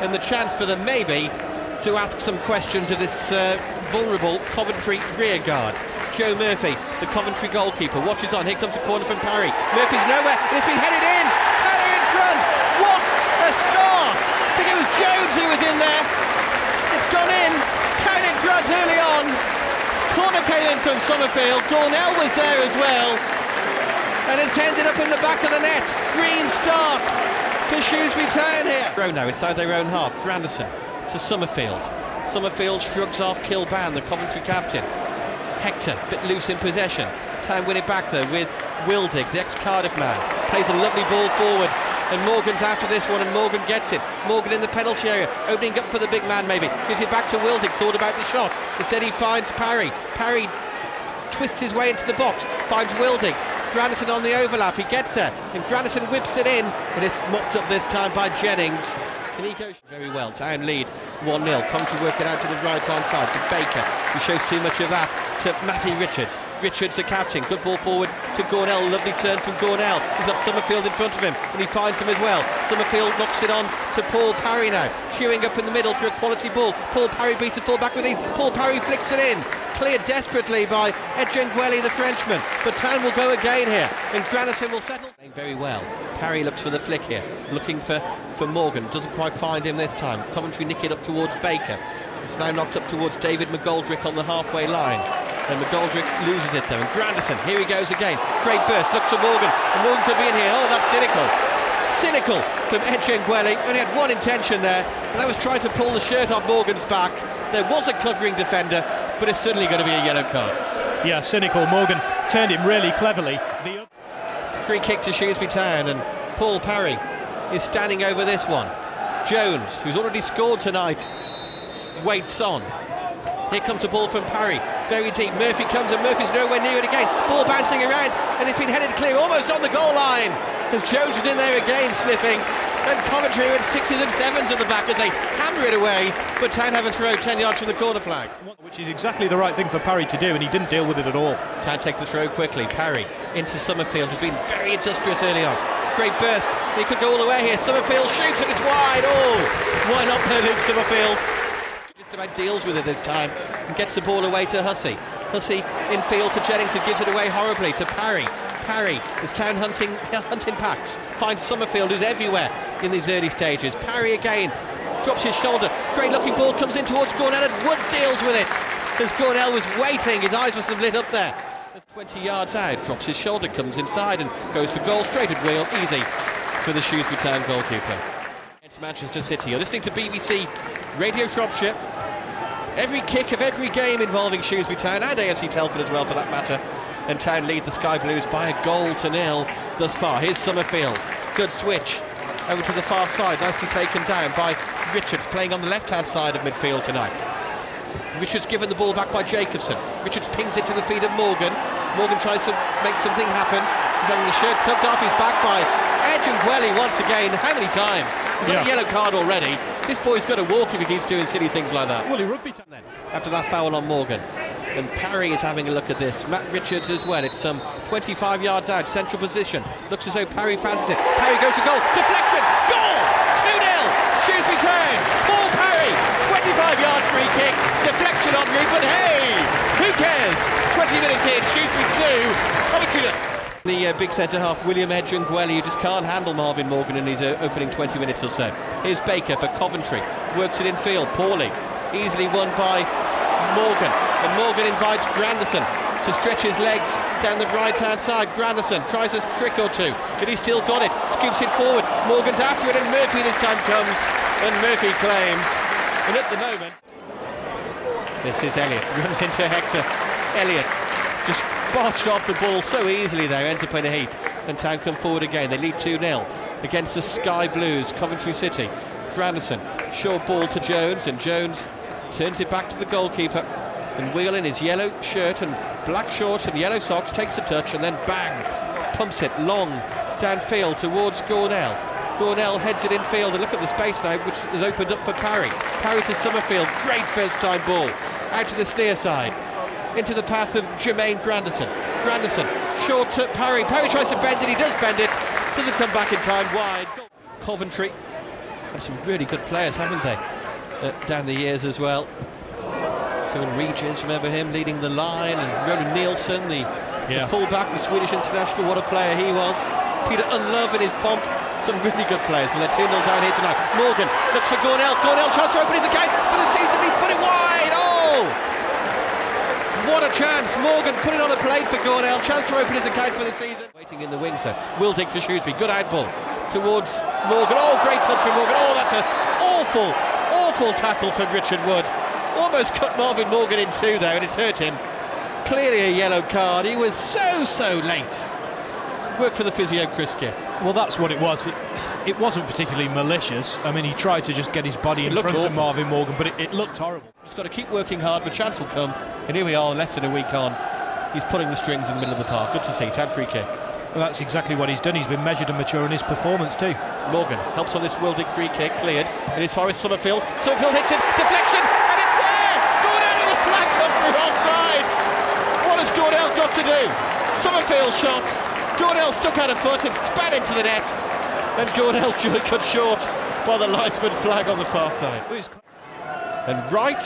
and the chance for them maybe to ask some questions of this vulnerable Coventry rearguard. Joe Murphy, the Coventry goalkeeper, watches on. Here comes a corner from Parry. Murphy's nowhere, and it's been headed in. Tanner in front. What a start! I think it was Jones who was in there. It's gone in. Tanner in front early on. Corner came in from Summerfield. Gornell was there as well, and it's ended up in the back of the net. Dream start for Shrewsbury Town here. Now inside their own half. Granderson to Summerfield. Summerfield shrugs off Kilban, the Coventry captain. Hector, a bit loose in possession. Town win it back though with Wildig, the ex-Cardiff man. Plays a lovely ball forward, and Morgan's after this one, and Morgan gets it. Morgan in the penalty area, opening up for the big man maybe. Gives it back to Wildig, thought about the shot. Instead he finds Parry. Parry twists his way into the box, finds Wildig. Granderson on the overlap, he gets there, and Granderson whips it in, and it's mopped up this time by Jennings. And he goes very well. Town lead 1-0. Coventry work it out to the right hand side to Baker. He shows too much of that to Matty Richards. Richards, the captain. Good ball forward to Gornell. Lovely turn from Gornell. He's got Summerfield in front of him, and he finds him as well. Summerfield knocks it on to Paul Parry now. Queuing up in the middle for a quality ball. Paul Parry beats the full-back with ease. Paul Parry flicks it in. Cleared desperately by Edgengueli, the Frenchman. But Town will go again here, and Granderson will settle very well. Parry looks for the flick here, looking for Morgan. Doesn't quite find him this time. Coventry nick it up towards Baker. It's now knocked up towards David McGoldrick on the halfway line. And McGoldrick loses it though. And Granderson, here he goes again. Great burst, looks for Morgan. And Morgan could be in here. Oh, that's cynical. Cynical from Edgengueli. Only had one intention there, and that was trying to pull the shirt off Morgan's back. There was a covering defender, but it's certainly going to be a yellow card. Yeah, cynical. Morgan turned him really cleverly. Free kick to Shrewsbury Town, and Paul Parry is standing over this one. Jones, who's already scored tonight, waits on. Here comes a ball from Parry, very deep. Murphy comes, and Murphy's nowhere near it again. Ball bouncing around, and it's been headed clear, almost on the goal line, as Jones was in there again sniffing. And Coventry with 6s and 7s at the back as they hammer it away, but Town have a throw 10 yards from the corner flag. Which is exactly the right thing for Parry to do, and he didn't deal with it at all. Town take the throw quickly. Parry into Summerfield, who's been very industrious early on. Great burst, he could go all the way here. Summerfield shoots, and it's wide. Oh, why not play Luke Summerfield? Just about deals with it this time and gets the ball away to Hussey. Hussey in field to Jennings, who gives it away horribly to Parry. Parry is Town hunting packs, finds Summerfield, who's everywhere in these early stages. Parry again, drops his shoulder, great looking ball comes in towards Gornell, and Wood deals with it as Gornell was waiting, his eyes must have lit up there. 20 yards out, drops his shoulder, comes inside and goes for goal, straight at wheel, easy for the Shrewsbury Town goalkeeper. It's Manchester City. You're listening to BBC Radio Shropshire. Every kick of every game involving Shrewsbury Town, and AFC Telford as well for that matter. And Town lead the Sky Blues by a goal to nil thus far. Here's Summerfield, good switch over to the far side, nicely taken down by Richards, playing on the left hand side of midfield tonight. Richards given the ball back by Jacobson. Richards pings it to the feet of Morgan. Morgan tries to make something happen. He's having the shirt tugged off his back by Edgengueli once again. How many times? He's got a yellow card already. This boy's got to walk if he keeps doing silly things like that. Well, he rugby time then. After that foul on Morgan. And Parry is having a look at this. Matt Richards as well. It's some 25 yards out, central position. Looks as though Parry fancies it. Parry goes for goal. Deflection. Goal! 2-0. Shrewsbury Town. Paul Parry. 25-yard free kick. Deflection on route, but hey, who cares? 20 minutes in. Shrewsbury 2. Coventry. The big centre half, William Edgengueli, who just can't handle Marvin Morgan in his opening 20 minutes or so. Here's Baker for Coventry. Works it in field. Poorly. Easily won by Morgan, and Morgan invites Granderson to stretch his legs down the right hand side. Granderson tries a trick or two, but he's still got it, scoops it forward. Morgan's after it, and Murphy this time comes, and Murphy claims. And at the moment, this is Elliott, runs into Hector. Elliott just botched off the ball so easily there, ends up in a heap, and Town come forward again. They lead 2-0 against the Sky Blues, Coventry City. Granderson, short ball to Jones, and Jones turns it back to the goalkeeper, and Wheel in his yellow shirt and black shorts and yellow socks takes a touch, and then bang, pumps it long downfield towards Gornell. Gornell heads it infield, and look at the space now which is opened up for Parry. Parry to Summerfield, great first time ball, out to the steer side, into the path of Jermaine Granderson. Granderson, short to Parry. Parry tries to bend it, he does bend it, doesn't come back in time, wide. Coventry Had some really good players, haven't they, down the years as well. So Regis, remember him leading the line, and Ronan Nielsen, the full-back, the Swedish international, what a player he was. Peter Unlove in his pomp. Some really good players, but they're 2-0 down here tonight. Morgan looks for Gornell. Gornell chance to open his account for the season. He's put it wide. Oh! What a chance. Morgan put it on a plate for Gornell. Chance to open his account for the season. Waiting in the wings, so Wildig for Shrewsbury. Good outball towards Morgan. Oh, great touch from Morgan. Oh, that's an awful tackle from Richard Wood. Almost cut Marvin Morgan in two there, and it's hurt him. Clearly a yellow card. He was so late. Work for the physio, Chris Gitt. Well, that's what it was. It wasn't particularly malicious. I mean, he tried to just get his body in front of Marvin Morgan, but it looked horrible. He's got to keep working hard, but chance will come. And here we are, less than a week on. He's putting the strings in the middle of the park. Good to see. Time free kick. Well, that's exactly what he's done. He's been measured and mature in his performance too. Morgan helps on this Wildig free kick, cleared. It is far as Summerfield. Summerfield hits it, deflection, and it's there! Gornell with a flag up for onside! What has Gornell got to do? Summerfield shot. Gornell stuck out a foot and spat into the net, and Gornell's joy cut short by the linesman's flag on the far side. And Wright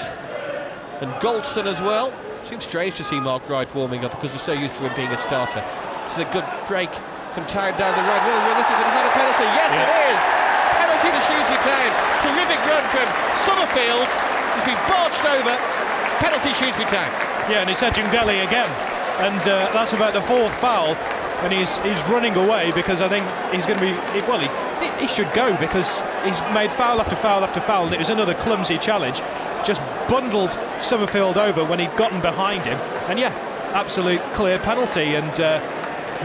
and Goldson as well. Seems strange to see Mark Wright warming up because we're so used to him being a starter. This is a good break from Town down the right. Well, this is that a penalty? Yes, it is! Penalty to Shrewsbury Town. Terrific run from Summerfield. He's been barged over. Penalty Shrewsbury Town. Yeah, and it's Edgingelli again. And that's about the fourth foul. And he's running away because I think he's going to be... Well, he should go because he's made foul after foul after foul, and it was another clumsy challenge. Just bundled Summerfield over when he'd gotten behind him. And yeah, absolute clear penalty. And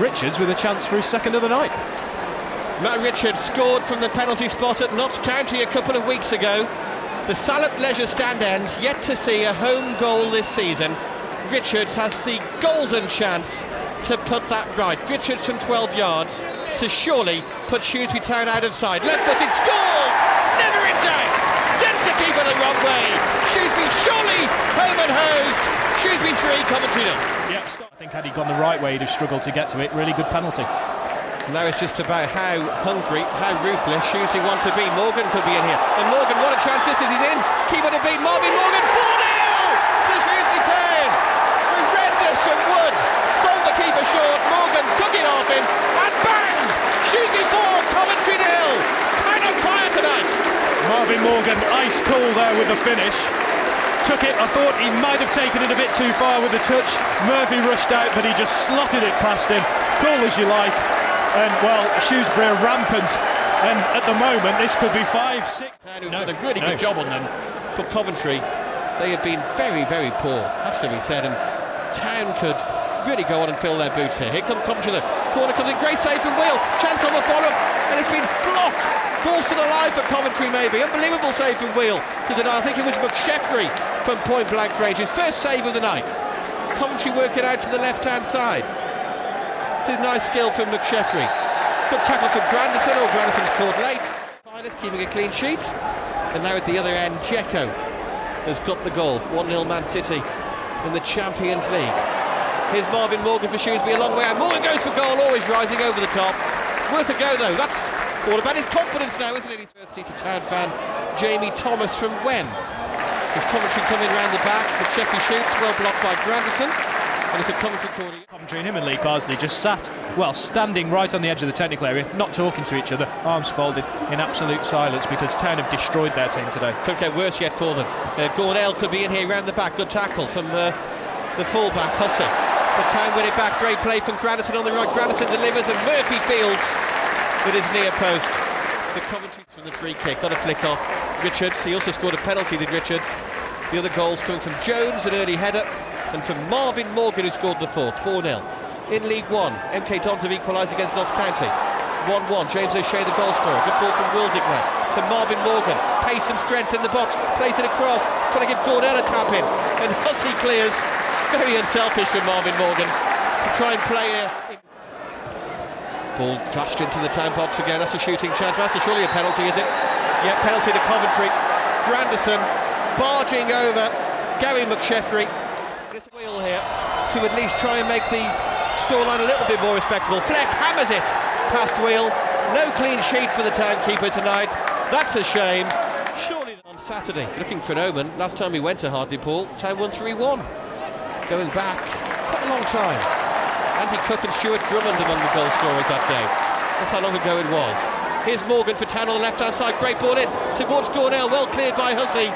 Richards with a chance for his second of the night. Matt Richards scored from the penalty spot at Notts County a couple of weeks ago. The Salop Leisure Stand end yet to see a home goal this season. Richards has the golden chance to put that right. Richards from 12 yards to surely put Shrewsbury Town out of sight. Left-footed, score! Never in doubt! Dents the keeper the wrong way. Shrewsbury surely home and hosed. Shrewsbury 3, Coventry 0. Yeah, I think had he gone the right way, he'd have struggled to get to it. Really good penalty. Now it's just about how hungry, how ruthless Shrewsbury want to be. Morgan could be in here. And Morgan, what a chance this is. He's in. Keeper to beat. Marvin Morgan, 4-0 to Shrewsbury Town. Horrendous from Wood. Sold the keeper short. Morgan took it off him. And bang! Shrewsbury 4, Coventry 0. Town on fire tonight. Marvin Morgan, ice cool there with the finish. Took it, I thought he might have taken it a bit too far with the touch. Murphy rushed out, but he just slotted it past him. Cool as you like. And well, Shrewsbury are rampant, and at the moment this could be 5-6. Town who've done a really good job on them. For Coventry, they have been very poor, has to be said, and Town could really go on and fill their boots here. Here comes Coventry, the corner comes in, great save from Will, chance on the bottom, and it's been blocked. Ball still alive for Coventry maybe, unbelievable save from Will to deny. I think it was McSheffrey from point blank range, his first save of the night. Coventry work it out to the left hand side. This is nice skill from McSheffrey. Good tackle from Grandison. Oh, Grandison's caught late. Finest keeping a clean sheet. And now at the other end, Dzeko has got the goal. 1-0 Man City in the Champions League. Here's Marvin Morgan for Shrewsbury, a long way out. Morgan goes for goal, always rising over the top. Worth a go though. That's all about his confidence now, isn't it? His birthday to Town fan Jamie Thomas from Wen. There's Coventry coming round the back. McSheffrey shoots, well blocked by Grandison. And it's a Coventry corner. Coventry and him and Lee Carsley just sat, well, standing right on the edge of the technical area, not talking to each other, arms folded in absolute silence because Town have destroyed their team today. Could get worse yet for them. Gornell could be in here round the back. Good tackle from the full-back, Hussey. The Town win it back. Great play from Grandison on the right. Grandison delivers and Murphy fields with his near post. The Coventry from the free kick. Got a flick off Richards. He also scored a penalty, did Richards. The other goals coming from Jones, an early header, and from Marvin Morgan, who scored the fourth, 4-0. In League One, MK Dons have equalised against Notts County. 1-1, James O'Shea the goal scorer. Good ball from Wildig now to Marvin Morgan. Pace and strength in the box, plays it across, trying to give Gornell a tap in. And Hussey clears. Very unselfish from Marvin Morgan to try and play in. Ball flashed into the Town box again. That's a shooting chance. That's surely a penalty, is it? Yeah, penalty to Coventry. Grandison barging over Gary McSheffrey. It's a wheel here to at least try and make the scoreline a little bit more respectable. Fleck hammers it past Wheel. No clean sheet for the Town keeper tonight. That's a shame. Surely on Saturday, looking for an omen. Last time we went to Hartlepool, Town won 3-1. Going back quite a long time. Andy Cook and Stuart Drummond among the goal scorers that day. That's how long ago it was. Here's Morgan for Town on the left-hand side. Great ball in towards Gornell. Well cleared by Hussey.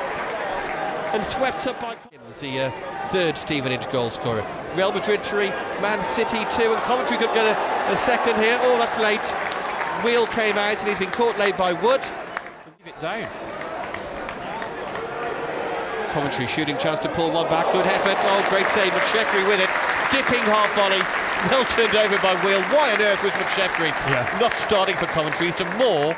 And swept up by the third Stevenage goal scorer. Real Madrid 3, Man City 2, and Coventry could get a second here. Oh, that's late. Wheel came out and he's been caught late by Wood. Leave it down. Coventry shooting chance to pull one back. Good effort. Oh, great save. McSheffrey with it. Dipping half volley. Well turned over by Wheel. Why on earth was McSheffrey not starting for Coventry? He's done more